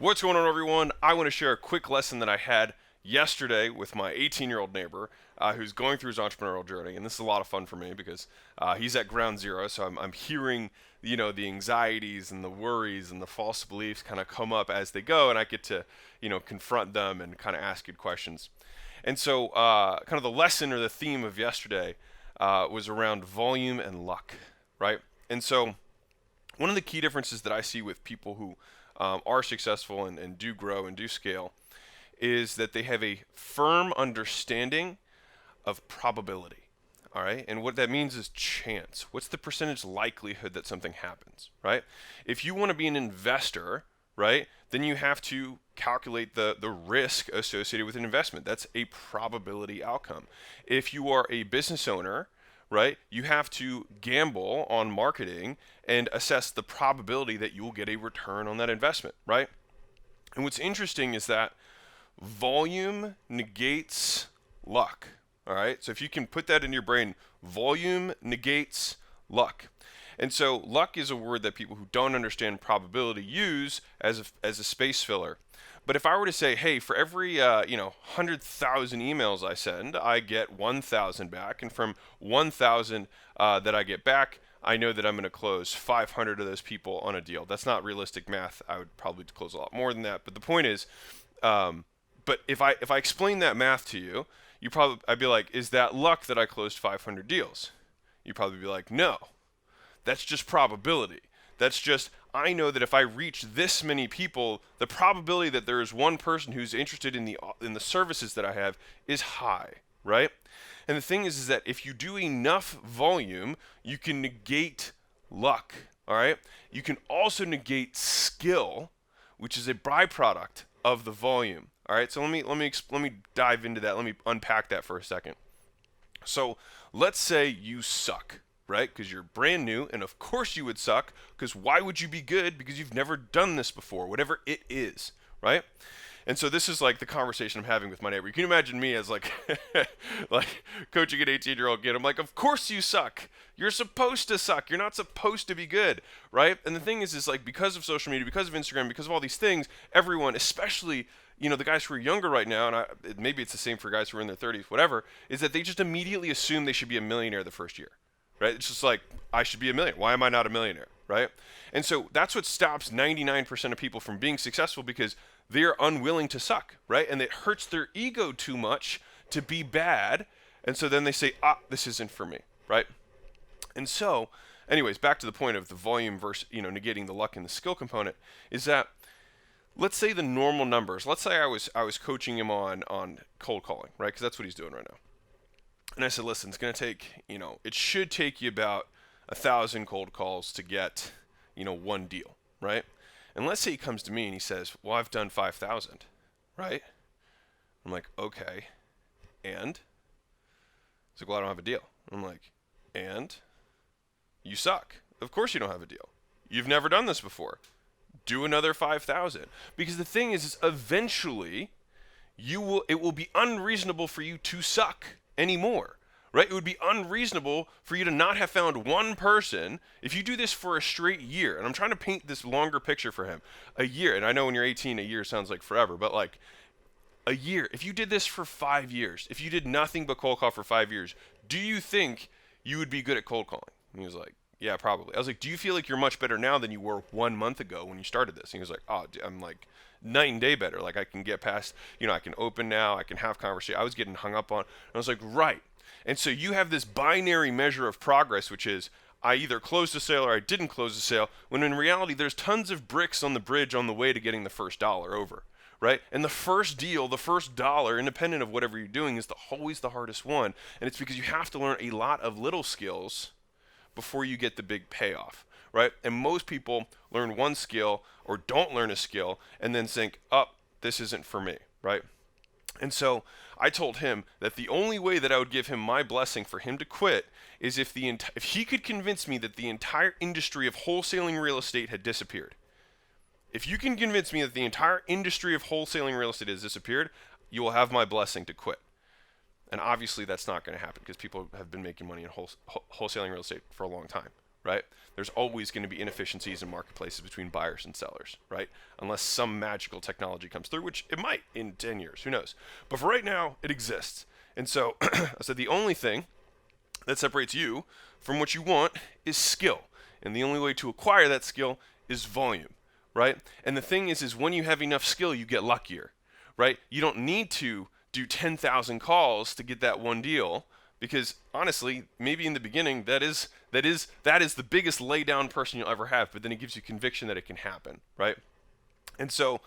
What's going on, everyone? I want to share a quick lesson that I had yesterday with my 18-year-old neighbor who's going through his entrepreneurial journey. And this is a lot of fun for me because he's at ground zero. So I'm hearing, the anxieties and the worries and the false beliefs kind of come up as they go. And I get to, confront them and kind of ask good questions. And so kind of the lesson or the theme of yesterday was around volume and luck, right? And so one of the key differences that I see with people who are successful and do grow and do scale is that they have a firm understanding of probability. All right. And what that means is chance. What's the percentage likelihood that something happens, right? If you want to be an investor, right, then you have to calculate the risk associated with an investment. That's a probability outcome. If you are a business owner, right, you have to gamble on marketing and assess the probability that you will get a return on that investment, right? And what's interesting is that volume negates luck, all right? So if you can put that in your brain, volume negates luck. And so luck is a word that people who don't understand probability use as a space filler. But if I were to say, hey, for every 100,000 emails I send, I get 1,000 back, and from 1,000 that I get back, I know that I'm going to close 500 of those people on a deal. That's not realistic math. I would probably close a lot more than that. But the point is, but if I explain that math to you, I'd be like, is that luck that I closed 500 deals? You'd probably be like, no, that's just probability. That's just, I know that if I reach this many people, the probability that there is one person who's interested in the services that I have is high, right? And the thing is that if you do enough volume, you can negate luck, all right? You can also negate skill, which is a byproduct of the volume, all right? So let me dive into that. Let me unpack that for a second. So let's say you suck, right? Because you're brand new, and of course you would suck, because why would you be good? Because you've never done this before, whatever it is, right? And so this is like the conversation I'm having with my neighbor. You can imagine me as like like coaching an 18-year-old kid. I'm like, of course you suck. You're supposed to suck. You're not supposed to be good, right? And the thing is like because of social media, because of Instagram, because of all these things, everyone, especially the guys who are younger right now, and maybe it's the same for guys who are in their 30s, whatever, is that they just immediately assume they should be a millionaire the first year. Right? It's just like, I should be a millionaire. Why am I not a millionaire? Right? And so that's what stops 99% of people from being successful because they're unwilling to suck, right? And it hurts their ego too much to be bad. And so then they say, this isn't for me, right? And so, anyways, back to the point of the volume versus, negating the luck and the skill component is that let's say the normal numbers, let's say I was coaching him on cold calling, right? Because that's what he's doing right now. And I said, listen, it's going to take, it should take you about 1,000 cold calls to get, one deal, right? And let's say he comes to me and he says, well, I've done 5,000, right? I'm like, okay, and? He's like, well, I don't have a deal. I'm like, and? You suck. Of course you don't have a deal. You've never done this before. Do another 5,000. Because the thing is eventually it will be unreasonable for you to suck anymore, right? It would be unreasonable for you to not have found one person if you do this for a straight year. And I'm trying to paint this longer picture for him. A year, and I know when you're 18, a year sounds like forever, but like a year, if you did this for 5 years, if you did nothing but cold call for 5 years, do you think you would be good at cold calling? And he was like, yeah, probably. I was like, do you feel like you're much better now than you were 1 month ago when you started this? And he was like, oh, I'm like night and day better. Like I can get past, I can open now, I can have conversation. I was getting hung up on. And I was like, right. And so you have this binary measure of progress, which is I either closed a sale or I didn't close a sale, when in reality there's tons of bricks on the bridge on the way to getting the first dollar over, right? And the first deal, the first dollar, independent of whatever you're doing, is always the hardest one. And it's because you have to learn a lot of little skills before you get the big payoff, right? And most people learn one skill or don't learn a skill and then think, this isn't for me, right? And so I told him that the only way that I would give him my blessing for him to quit is if he could convince me that the entire industry of wholesaling real estate had disappeared. If you can convince me that the entire industry of wholesaling real estate has disappeared, you will have my blessing to quit. And obviously that's not going to happen because people have been making money in wholesaling real estate for a long time, right? There's always going to be inefficiencies in marketplaces between buyers and sellers, right? Unless some magical technology comes through, which it might in 10 years, who knows? But for right now, it exists. And so I said the only thing that separates you from what you want is skill. And the only way to acquire that skill is volume, right? And the thing is when you have enough skill, you get luckier, right? You don't need to do 10,000 calls to get that one deal, because honestly, maybe in the beginning that is the biggest lay down person you'll ever have, but then it gives you conviction that it can happen, right? And so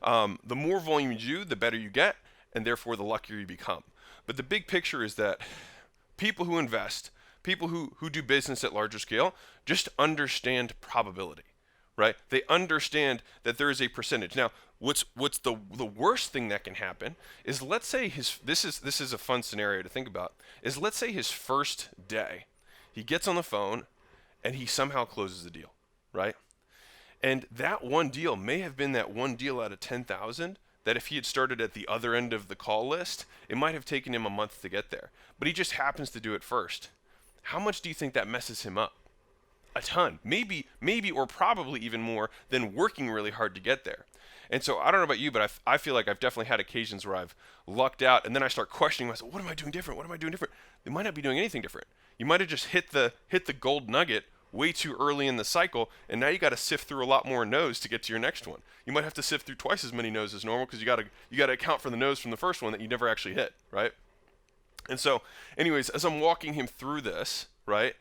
the more volume you do, the better you get, and therefore the luckier you become. But the big picture is that people who invest, people who do business at larger scale, just understand probability, right? They understand that there is a percentage. Now, what's the worst thing that can happen is, let's say this is a fun scenario to think about, is let's say his first day, he gets on the phone and he somehow closes the deal, right? And that one deal may have been that one deal out of 10,000 that if he had started at the other end of the call list, it might have taken him a month to get there. But he just happens to do it first. How much do you think that messes him up? A ton. Maybe or probably even more than working really hard to get there. And so I don't know about you, but I feel like I've definitely had occasions where I've lucked out, and then I start questioning myself, what am I doing different? What am I doing different? You might not be doing anything different. You might have just hit the gold nugget way too early in the cycle, and now you got to sift through a lot more no's to get to your next one. You might have to sift through twice as many no's as normal, because you got to account for the no's from the first one that you never actually hit, right? And so, anyways, as I'm walking him through this, right,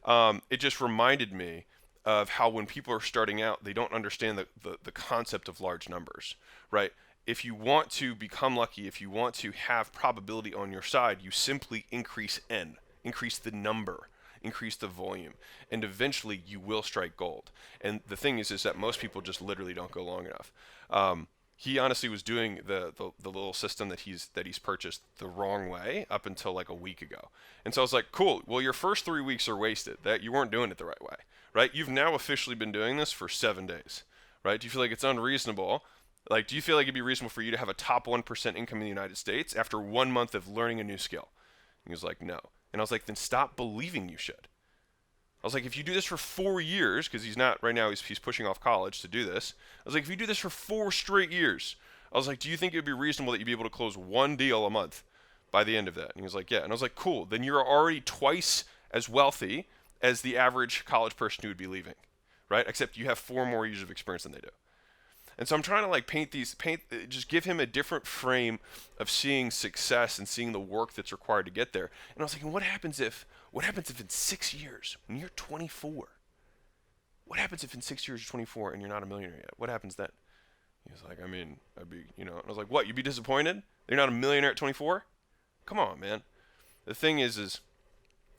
it just reminded me of how when people are starting out, they don't understand the concept of large numbers, right? If you want to become lucky, if you want to have probability on your side, you simply increase n, increase the number, increase the volume, and eventually you will strike gold. And the thing is that most people just literally don't go long enough. He honestly was doing the little system that he's purchased the wrong way up until like a week ago. And so I was like, cool, well, your first 3 weeks are wasted. That you weren't doing it the right way, right? You've now officially been doing this for 7 days, right? Do you feel like it's unreasonable? Like, do you feel like it'd be reasonable for you to have a top 1% income in the United States after 1 month of learning a new skill? And he was like, no. And I was like, then stop believing you should. I was like, if you do this for 4 years, because he's not, right now he's pushing off college to do this. I was like, if you do this for 4 straight years, I was like, do you think it would be reasonable that you'd be able to close one deal a month by the end of that? And he was like, yeah. And I was like, cool. Then you're already twice as wealthy as the average college person who would be leaving, right? Except you have 4 more years of experience than they do. And so I'm trying to like just give him a different frame of seeing success and seeing the work that's required to get there. And I was thinking, what happens if in 6 years, when you're 24, what happens if in 6 years you're 24 and you're not a millionaire yet? What happens then? He was like, I mean, I'd be, and I was like, what, you'd be disappointed? You're not a millionaire at 24? Come on, man. The thing is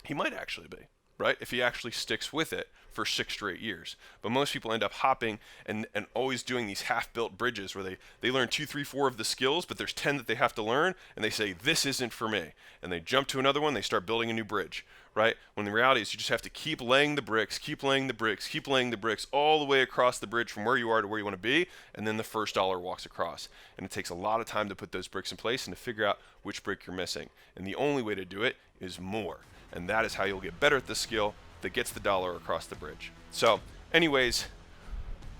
he might actually be, right? If he actually sticks with it for 6 straight years. But most people end up hopping and always doing these half-built bridges where they learn 2, 3, 4 of the skills, but there's 10 that they have to learn, and they say, this isn't for me. And they jump to another one, they start building a new bridge, right? When the reality is you just have to keep laying the bricks, keep laying the bricks, keep laying the bricks all the way across the bridge from where you are to where you want to be, and then the first dollar walks across. And it takes a lot of time to put those bricks in place and to figure out which brick you're missing. And the only way to do it is more. And that is how you'll get better at the skill that gets the dollar across the bridge. So, anyways,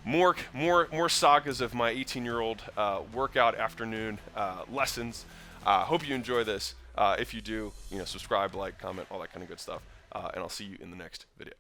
more sagas of my 18-year-old workout afternoon lessons. Hope you enjoy this. If you do, subscribe, like, comment, all that kind of good stuff. And I'll see you in the next video.